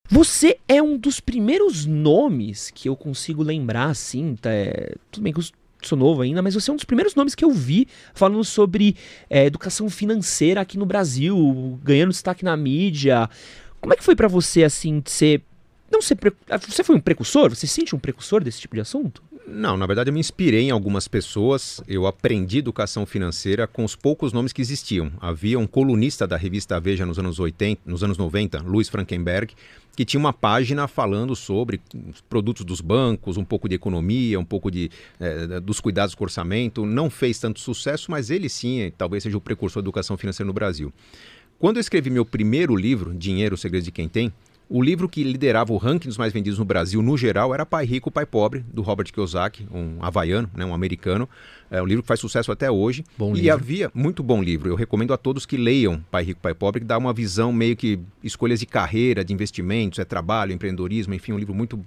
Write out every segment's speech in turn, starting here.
Você é um dos primeiros nomes que eu consigo lembrar, assim, tudo bem que eu sou novo ainda, mas você é um dos primeiros nomes que eu vi falando sobre educação financeira aqui no Brasil, ganhando destaque na mídia. Como é que foi pra você, assim, de ser... Não ser... Você foi um precursor? Você se sente um precursor desse tipo de assunto? Não, na verdade eu me inspirei em algumas pessoas, eu aprendi educação financeira com os poucos nomes que existiam. Havia um colunista da revista Veja nos anos 80, nos anos 90, Luiz Frankenberg, que tinha uma página falando sobre os produtos dos bancos, um pouco de economia, um pouco dos cuidados com o orçamento. Não fez tanto sucesso, mas ele sim, talvez seja o precursor da educação financeira no Brasil. Quando eu escrevi meu primeiro livro, Dinheiro, o Segredo de Quem Tem, o livro que liderava o ranking dos mais vendidos no Brasil, no geral, era Pai Rico, Pai Pobre, do Robert Kiyosaki, um havaiano, né, um americano. É um livro que faz sucesso até hoje. Havia muito bom livro. Eu recomendo a todos que leiam Pai Rico, Pai Pobre, que dá uma visão meio que escolhas de carreira, de investimentos, trabalho, empreendedorismo, enfim, um livro muito...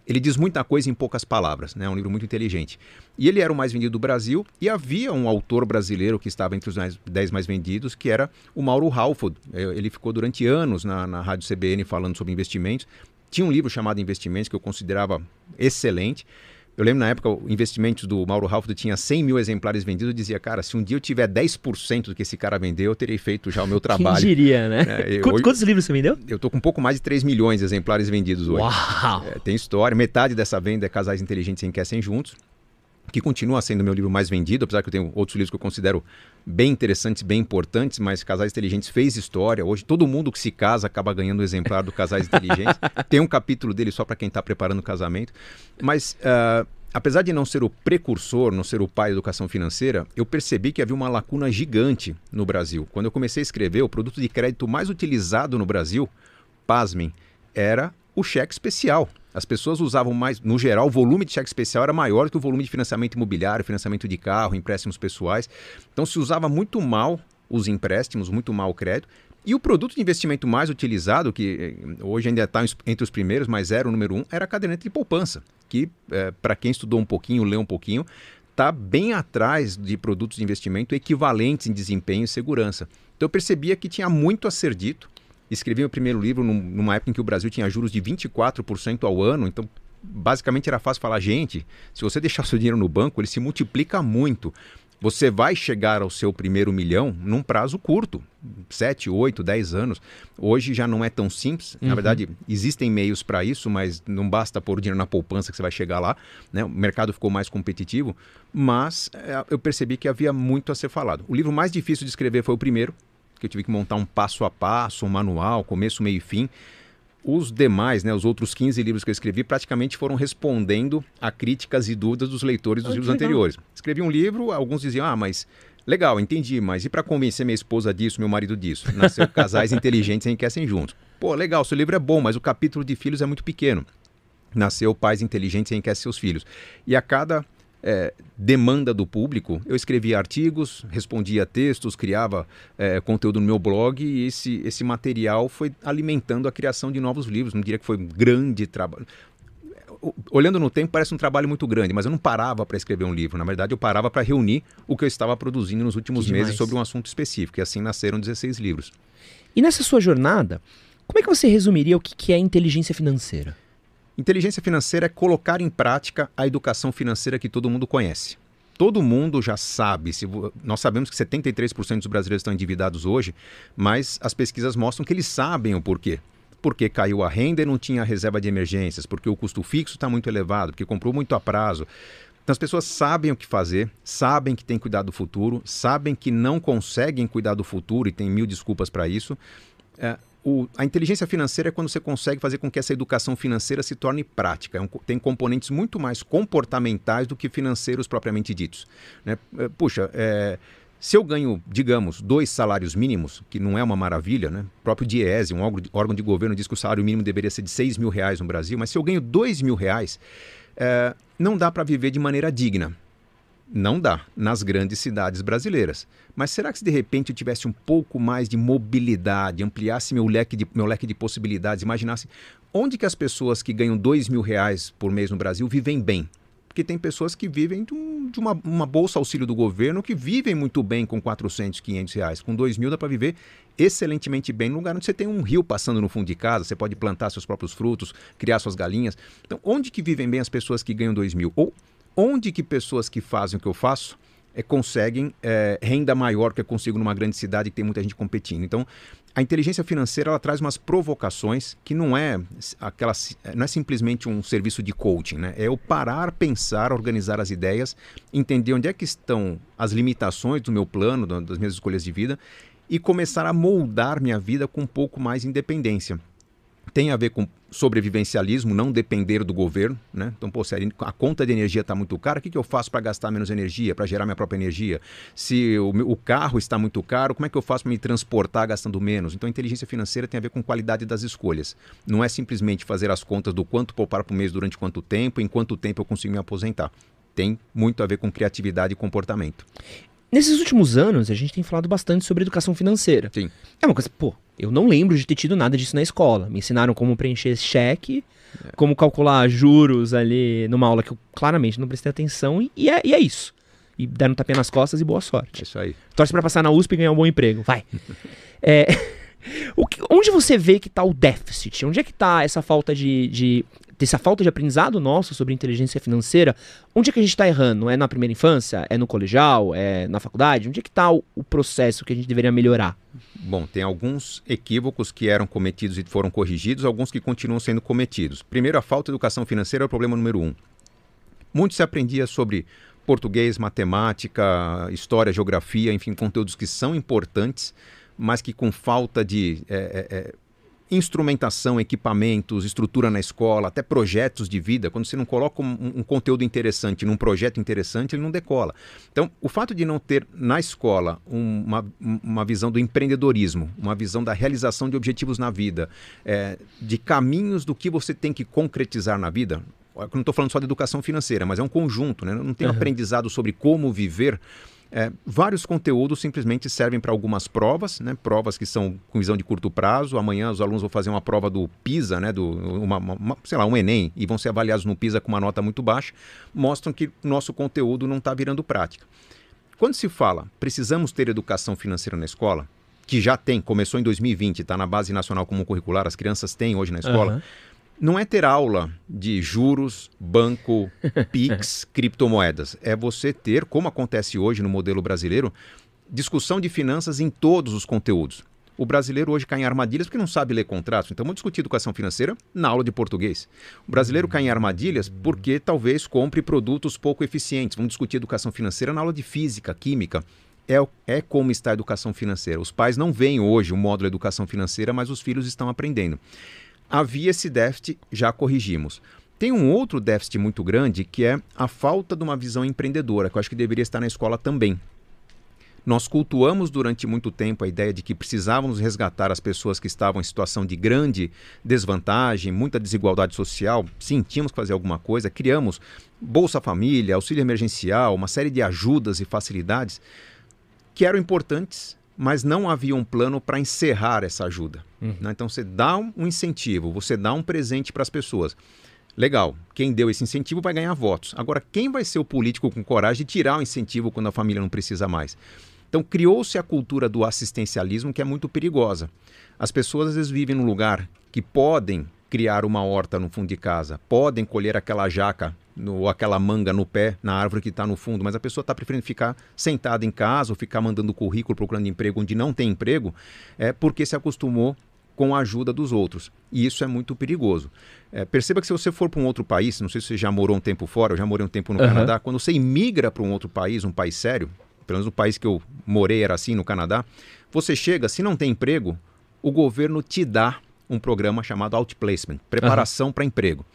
Ele diz muita coisa em poucas palavras, né? É um livro muito inteligente. E ele era o mais vendido do Brasil, e havia um autor brasileiro que estava entre os 10 mais vendidos, que era o Mauro Halford. Ele ficou durante anos na Rádio CBN falando sobre investimentos. Tinha um livro chamado Investimentos, que eu considerava excelente. Eu lembro na época, o Investimentos do Mauro Halford tinha 100 mil exemplares vendidos. Eu dizia, cara, se um dia eu tiver 10% do que esse cara vendeu, eu terei feito já o meu trabalho. Quem diria, né? Quantos livros você vendeu? Eu tô com um pouco mais de 3 milhões de exemplares vendidos hoje. Uau! Tem história. Metade dessa venda é Casais Inteligentes e Enriquecem Juntos, que continua sendo o meu livro mais vendido, apesar que eu tenho outros livros que eu considero bem interessantes, bem importantes, mas Casais Inteligentes fez história. Hoje todo mundo que se casa acaba ganhando um exemplar do Casais Inteligentes. Tem um capítulo dele só para quem está preparando o casamento. Mas, apesar de não ser o precursor, não ser o pai da educação financeira, eu percebi que havia uma lacuna gigante no Brasil. Quando eu comecei a escrever, o produto de crédito mais utilizado no Brasil, pasmem, era o cheque especial. As pessoas usavam mais, no geral, o volume de cheque especial era maior do que o volume de financiamento imobiliário, financiamento de carro, empréstimos pessoais. Então se usava muito mal os empréstimos, muito mal o crédito. E o produto de investimento mais utilizado, que hoje ainda está entre os primeiros, mas era o número 1, era a caderneta de poupança, que para quem estudou um pouquinho, leu um pouquinho, está bem atrás de produtos de investimento equivalentes em desempenho e segurança. Então eu percebia que tinha muito a ser dito. Escrevi meu primeiro livro numa época em que o Brasil tinha juros de 24% ao ano, então basicamente era fácil falar, gente, se você deixar seu dinheiro no banco, ele se multiplica muito. Você vai chegar ao seu primeiro milhão num prazo curto, 7, 8, 10 anos. Hoje já não é tão simples. Na verdade, existem meios para isso, mas não basta pôr o dinheiro na poupança que você vai chegar lá, né? O mercado ficou mais competitivo, mas eu percebi que havia muito a ser falado. O livro mais difícil de escrever foi o primeiro, que eu tive que montar um passo a passo, um manual, começo, meio e fim. Os demais, né, os outros 15 livros que eu escrevi, praticamente foram respondendo a críticas e dúvidas dos leitores dos livros anteriores. Escrevi um livro, alguns diziam, mas legal, entendi, mas e para convencer minha esposa disso, meu marido disso? Nasceu Casais Inteligentes e Enriquecem Juntos. Pô, legal, seu livro é bom, mas o capítulo de filhos é muito pequeno. Nasceu Pais Inteligentes e Enriquecem Seus Filhos. E a cada demanda do público, eu escrevia artigos, respondia textos, criava conteúdo no meu blog, e esse material foi alimentando a criação de novos livros. Não diria que foi um grande trabalho. Olhando no tempo, parece um trabalho muito grande, mas eu não parava para escrever um livro. Na verdade, eu parava para reunir o que eu estava produzindo nos últimos meses sobre um assunto específico, e assim nasceram 16 livros. E nessa sua jornada, como é que você resumiria o que é inteligência financeira? Inteligência financeira é colocar em prática a educação financeira que todo mundo conhece. Todo mundo já sabe, nós sabemos que 73% dos brasileiros estão endividados hoje, mas as pesquisas mostram que eles sabem o porquê. Porque caiu a renda e não tinha reserva de emergências, porque o custo fixo está muito elevado, porque comprou muito a prazo. Então as pessoas sabem o que fazer, sabem que tem que cuidar do futuro, sabem que não conseguem cuidar do futuro e tem mil desculpas para isso. A inteligência financeira é quando você consegue fazer com que essa educação financeira se torne prática. Tem componentes muito mais comportamentais do que financeiros propriamente ditos, né? Puxa, se eu ganho, digamos, 2 salários mínimos, que não é uma maravilha, né? O próprio Diese, um órgão de governo, diz que o salário mínimo deveria ser de R$6 mil no Brasil, mas se eu ganho R$2 mil, não dá para viver de maneira digna. Não dá, nas grandes cidades brasileiras. Mas será que se de repente eu tivesse um pouco mais de mobilidade, ampliasse meu leque de possibilidades, imaginasse onde que as pessoas que ganham R$2 mil por mês no Brasil vivem bem? Porque tem pessoas que vivem de uma bolsa auxílio do governo, que vivem muito bem com 400, 500 reais. Com 2.000 dá para viver excelentemente bem no lugar onde você tem um rio passando no fundo de casa, você pode plantar seus próprios frutos, criar suas galinhas. Então, onde que vivem bem as pessoas que ganham 2.000? Ou onde que pessoas que fazem o que eu faço conseguem renda maior que eu consigo numa grande cidade que tem muita gente competindo? Então, a inteligência financeira ela traz umas provocações que não é simplesmente um serviço de coaching, né? É eu parar, pensar, organizar as ideias, entender onde é que estão as limitações do meu plano, das minhas escolhas de vida e começar a moldar minha vida com um pouco mais de independência. Tem a ver com sobrevivencialismo, não depender do governo, né? Então, pô, se a conta de energia está muito cara, o que eu faço para gastar menos energia, para gerar minha própria energia? Se o carro está muito caro, como é que eu faço para me transportar gastando menos? Então, a inteligência financeira tem a ver com qualidade das escolhas. Não é simplesmente fazer as contas do quanto poupar por mês durante quanto tempo, em quanto tempo eu consigo me aposentar. Tem muito a ver com criatividade e comportamento. Nesses últimos anos, a gente tem falado bastante sobre educação financeira. Sim. É uma coisa, eu não lembro de ter tido nada disso na escola. Me ensinaram como preencher esse cheque, como calcular juros ali numa aula que eu claramente não prestei atenção e é isso. E deram um tapinha nas costas e boa sorte. É isso aí. Torce pra passar na USP e ganhar um bom emprego. Vai. Onde você vê que tá o déficit? Onde é que tá essa falta dessa falta de aprendizado nosso sobre inteligência financeira? Onde é que a gente está errando? É na primeira infância? É no colegial? É na faculdade? Onde é que está o processo que a gente deveria melhorar? Bom, tem alguns equívocos que eram cometidos e foram corrigidos, alguns que continuam sendo cometidos. Primeiro, a falta de educação financeira é o problema número 1. Muito se aprendia sobre português, matemática, história, geografia, enfim, conteúdos que são importantes, mas que com falta de instrumentação, equipamentos, estrutura na escola, até projetos de vida, quando você não coloca um conteúdo interessante num projeto interessante, ele não decola. Então, o fato de não ter na escola uma visão do empreendedorismo, uma visão da realização de objetivos na vida, de caminhos do que você tem que concretizar na vida, eu não estou falando só de educação financeira, mas é um conjunto, né? Não tem aprendizado sobre como viver. Vários conteúdos simplesmente servem para algumas provas, né? Provas que são com visão de curto prazo. Amanhã os alunos vão fazer uma prova do PISA, né? Um Enem, e vão ser avaliados no PISA com uma nota muito baixa, mostram que nosso conteúdo não está virando prática. Quando se fala, precisamos ter educação financeira na escola, que já tem, começou em 2020, está na Base Nacional Comum Curricular, as crianças têm hoje na escola, não é ter aula de juros, banco, PIX, criptomoedas. É você ter, como acontece hoje no modelo brasileiro, discussão de finanças em todos os conteúdos. O brasileiro hoje cai em armadilhas porque não sabe ler contratos. Então vamos discutir educação financeira na aula de português. O brasileiro cai em armadilhas porque talvez compre produtos pouco eficientes. Vamos discutir educação financeira na aula de física, química. É como está a educação financeira. Os pais não veem hoje o módulo educação financeira, mas os filhos estão aprendendo. Havia esse déficit, já corrigimos. Tem um outro déficit muito grande, que é a falta de uma visão empreendedora, que eu acho que deveria estar na escola também. Nós cultuamos durante muito tempo a ideia de que precisávamos resgatar as pessoas que estavam em situação de grande desvantagem, muita desigualdade social. Sim, tínhamos que fazer alguma coisa. Criamos Bolsa Família, auxílio emergencial, uma série de ajudas e facilidades que eram importantes, mas não havia um plano para encerrar essa ajuda. Né? Então você dá um incentivo, você dá um presente para as pessoas. Legal, quem deu esse incentivo vai ganhar votos. Agora, quem vai ser o político com coragem de tirar o incentivo quando a família não precisa mais? Então criou-se a cultura do assistencialismo, que é muito perigosa. As pessoas às vezes vivem num lugar que podem criar uma horta no fundo de casa, podem colher aquela jaca ou aquela manga no pé, na árvore que está no fundo, mas a pessoa está preferindo ficar sentada em casa ou ficar mandando currículo, procurando emprego onde não tem emprego, porque se acostumou com a ajuda dos outros. E isso é muito perigoso. Perceba que se você for para um outro país, não sei se você já morou um tempo fora, eu já morei um tempo no Canadá, quando você imigra para um outro país, um país sério, pelo menos o país que eu morei era assim, no Canadá, você chega, se não tem emprego, o governo te dá um programa chamado Outplacement, preparação para emprego.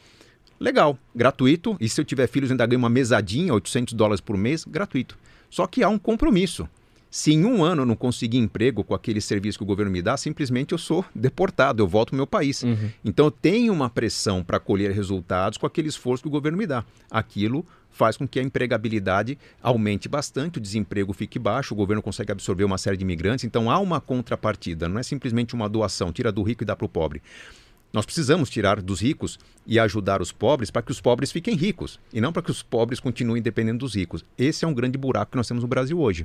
Legal, gratuito, e se eu tiver filhos ainda ganho uma mesadinha, $800 por mês, gratuito. Só que há um compromisso. Se em um ano eu não conseguir emprego com aquele serviço que o governo me dá, simplesmente eu sou deportado, eu volto para o meu país. Então eu tenho uma pressão para colher resultados com aquele esforço que o governo me dá. Aquilo faz com que a empregabilidade aumente bastante, o desemprego fique baixo, o governo consegue absorver uma série de imigrantes. Então há uma contrapartida, não é simplesmente uma doação, tira do rico e dá para o pobre. Nós precisamos tirar dos ricos e ajudar os pobres para que os pobres fiquem ricos, e não para que os pobres continuem dependendo dos ricos. Esse é um grande buraco que nós temos no Brasil hoje.